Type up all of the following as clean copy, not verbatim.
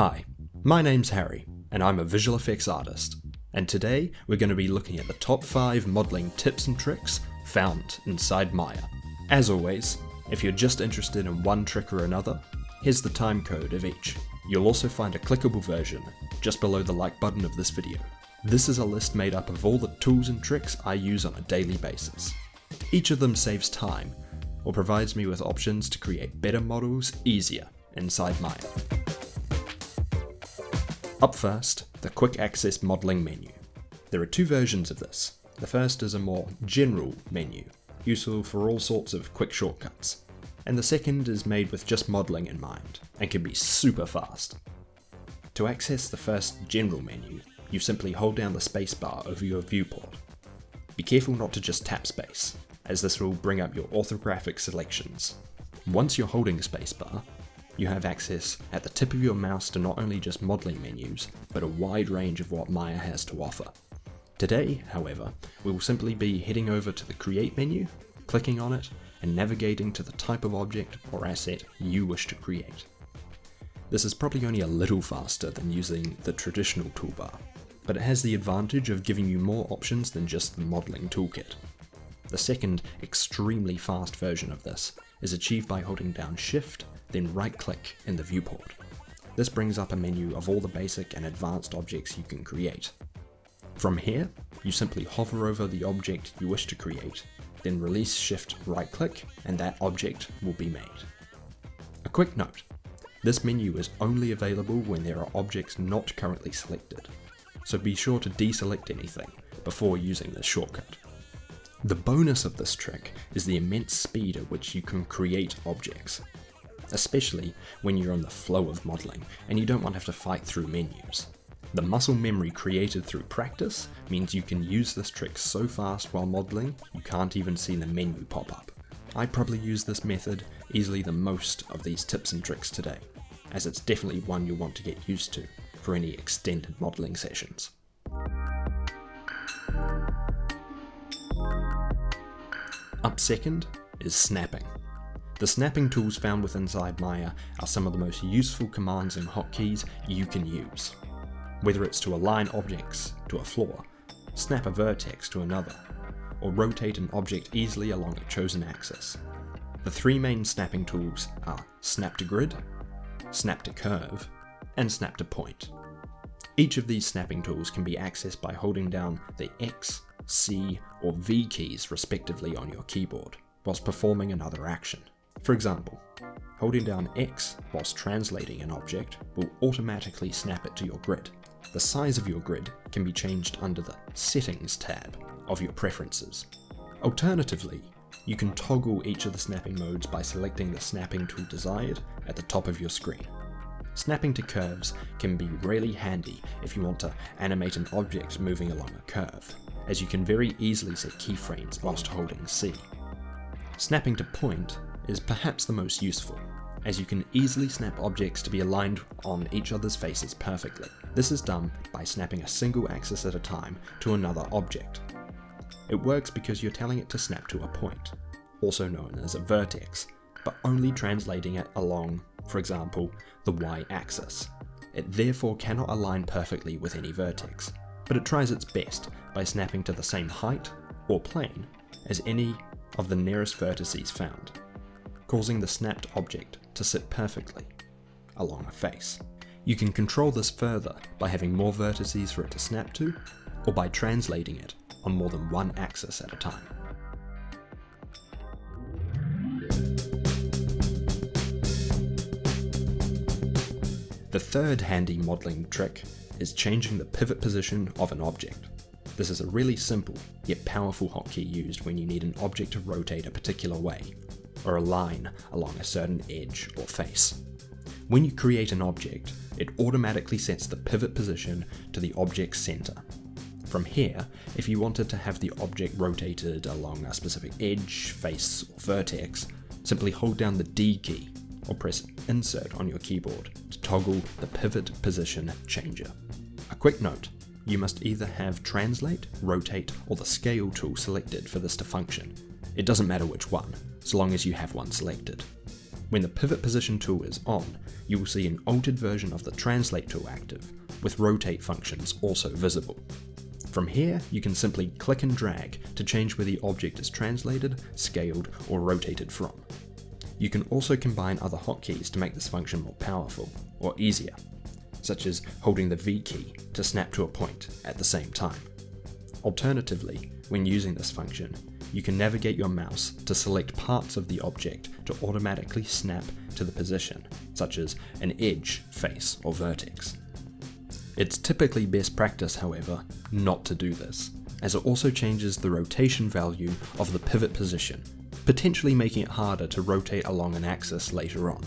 Hi, my name's Harry, and I'm a visual effects artist, and today we're going to be looking at the top 5 modelling tips and tricks found inside Maya. As always, if you're just interested in one trick or another, here's the timecode of each. You'll also find a clickable version just below the like button of this video. This is a list made up of all the tools and tricks I use on a daily basis. Each of them saves time, or provides me with options to create better models easier inside Maya. Up first, the Quick Access Modeling menu. There are two versions of this. The first is a more general menu, useful for all sorts of quick shortcuts. And the second is made with just modeling in mind, and can be super fast. To access the first general menu, you simply hold down the spacebar over your viewport. Be careful not to just tap space, as this will bring up your orthographic selections. Once you're holding spacebar, you have access at the tip of your mouse to not only just modeling menus, but a wide range of what Maya has to offer. Today, however, we will simply be heading over to the Create menu, clicking on it, and navigating to the type of object or asset you wish to create. This is probably only a little faster than using the traditional toolbar, but it has the advantage of giving you more options than just the modeling toolkit. The second, extremely fast version of this is achieved by holding down Shift, then right-click in the viewport. This brings up a menu of all the basic and advanced objects you can create. From here, you simply hover over the object you wish to create, then release Shift right-click, and that object will be made. A quick note, this menu is only available when there are objects not currently selected, so be sure to deselect anything before using this shortcut. The bonus of this trick is the immense speed at which you can create objects, especially when you're on the flow of modeling and you don't want to have to fight through menus. The muscle memory created through practice means you can use this trick so fast while modeling you can't even see the menu pop up. I probably use this method easily the most of these tips and tricks today, as it's definitely one you'll want to get used to for any extended modeling sessions. Up second is snapping. The snapping tools found within Maya are some of the most useful commands and hotkeys you can use. Whether it's to align objects to a floor, snap a vertex to another, or rotate an object easily along a chosen axis. The three main snapping tools are Snap to Grid, Snap to Curve, and Snap to Point. Each of these snapping tools can be accessed by holding down the X, C, or V keys respectively on your keyboard, whilst performing another action. For example, holding down X whilst translating an object will automatically snap it to your grid. The size of your grid can be changed under the Settings tab of your preferences. Alternatively, you can toggle each of the snapping modes by selecting the snapping tool desired at the top of your screen. Snapping to curves can be really handy if you want to animate an object moving along a curve, as you can very easily set keyframes whilst holding C. Snapping to point is perhaps the most useful, as you can easily snap objects to be aligned on each other's faces perfectly. This is done by snapping a single axis at a time to another object. It works because you're telling it to snap to a point, also known as a vertex, but only translating it along, for example, the y-axis. It therefore cannot align perfectly with any vertex, but it tries its best by snapping to the same height or plane as any of the nearest vertices found, causing the snapped object to sit perfectly along a face. You can control this further by having more vertices for it to snap to, or by translating it on more than one axis at a time. The third handy modeling trick is changing the pivot position of an object. This is a really simple yet powerful hotkey used when you need an object to rotate a particular way, or align along a certain edge or face. When you create an object, it automatically sets the pivot position to the object's center. From here, if you wanted to have the object rotated along a specific edge, face, or vertex, simply hold down the D key or press Insert on your keyboard to toggle the pivot position changer. A quick note, you must either have Translate, Rotate, or the Scale tool selected for this to function. It doesn't matter which one, so long as you have one selected. When the pivot position tool is on, you will see an altered version of the translate tool active, with rotate functions also visible. From here, you can simply click and drag to change where the object is translated, scaled, or rotated from. You can also combine other hotkeys to make this function more powerful, or easier, such as holding the V key to snap to a point at the same time. Alternatively, when using this function, you can navigate your mouse to select parts of the object to automatically snap to the position, such as an edge, face, or vertex. It's typically best practice, however, not to do this, as it also changes the rotation value of the pivot position, potentially making it harder to rotate along an axis later on.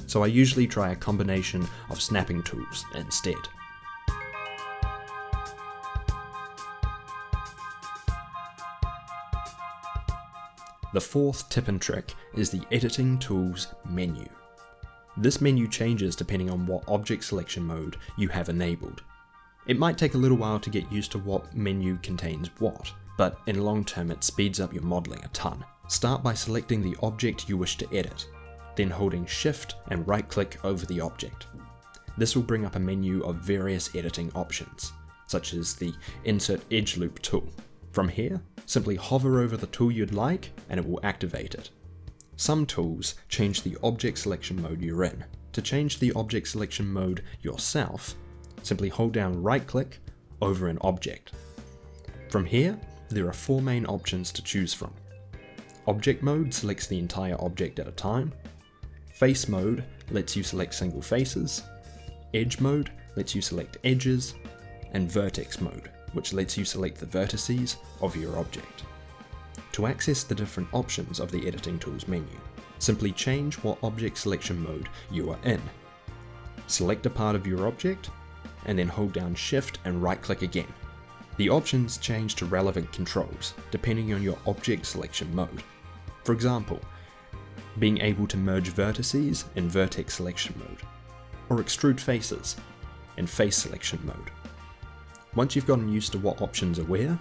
So I usually try a combination of snapping tools instead. The fourth tip and trick is the Editing Tools menu. This menu changes depending on what object selection mode you have enabled. It might take a little while to get used to what menu contains what, but in long term it speeds up your modeling a ton. Start by selecting the object you wish to edit, then holding Shift and right click over the object. This will bring up a menu of various editing options, such as the Insert Edge Loop tool. From here, simply hover over the tool you'd like and it will activate it. Some tools change the object selection mode you're in. To change the object selection mode yourself, simply hold down right click over an object. From here, there are 4 main options to choose from. Object mode selects the entire object at a time. Face mode lets you select single faces. Edge mode lets you select edges. And vertex mode, which lets you select the vertices of your object. To access the different options of the Editing Tools menu, simply change what object selection mode you are in. Select a part of your object, and then hold down Shift and right click again. The options change to relevant controls depending on your object selection mode. For example, being able to merge vertices in vertex selection mode, or extrude faces in face selection mode. Once you've gotten used to what options are where,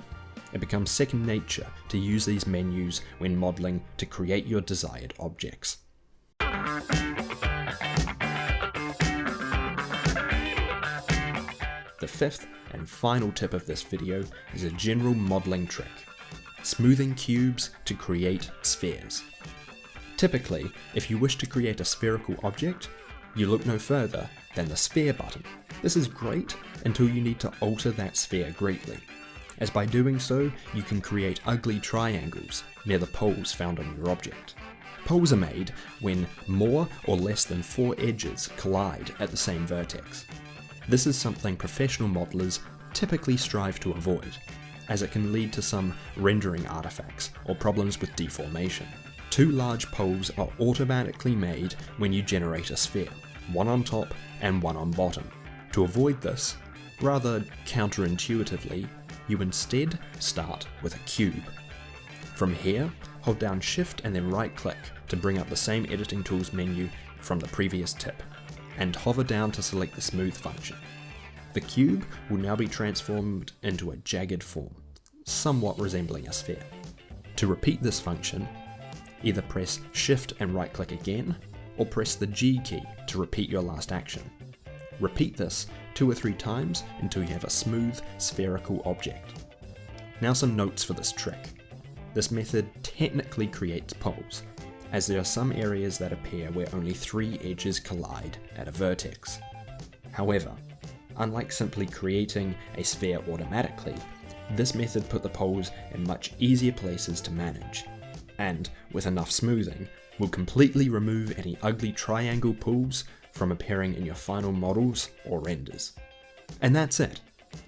it becomes second nature to use these menus when modeling to create your desired objects. The fifth and final tip of this video is a general modeling trick: smoothing cubes to create spheres. Typically, if you wish to create a spherical object, you look no further than the sphere button. This is great until you need to alter that sphere greatly, as by doing so you can create ugly triangles near the poles found on your object. Poles are made when more or less than 4 edges collide at the same vertex. This is something professional modelers typically strive to avoid, as it can lead to some rendering artifacts or problems with deformation. 2 large poles are automatically made when you generate a sphere, one on top and one on bottom. To avoid this, rather counterintuitively, you instead start with a cube. From here, hold down Shift and then right click to bring up the same Editing Tools menu from the previous tip, and hover down to select the Smooth function. The cube will now be transformed into a jagged form, somewhat resembling a sphere. To repeat this function, either press Shift and right click again, or press the G key to repeat your last action. Repeat this 2 or 3 times until you have a smooth, spherical object. Now some notes for this trick. This method technically creates poles, as there are some areas that appear where only 3 edges collide at a vertex. However, unlike simply creating a sphere automatically, this method put the poles in much easier places to manage, and with enough smoothing, will completely remove any ugly triangle pools from appearing in your final models or renders. And that's it.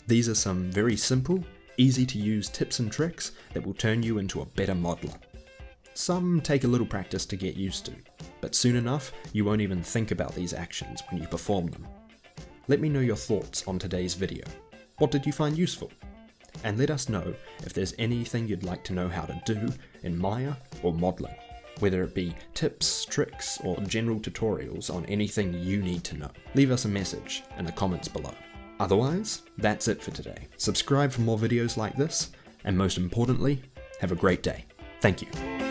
These are some very simple, easy to use tips and tricks that will turn you into a better modeler. Some take a little practice to get used to, but soon enough you won't even think about these actions when you perform them. Let me know your thoughts on today's video. What did you find useful? And let us know if there's anything you'd like to know how to do in Maya or modeling, whether it be tips, tricks, or general tutorials on anything you need to know. Leave us a message in the comments below. Otherwise, that's it for today. Subscribe for more videos like this, and most importantly, have a great day. Thank you.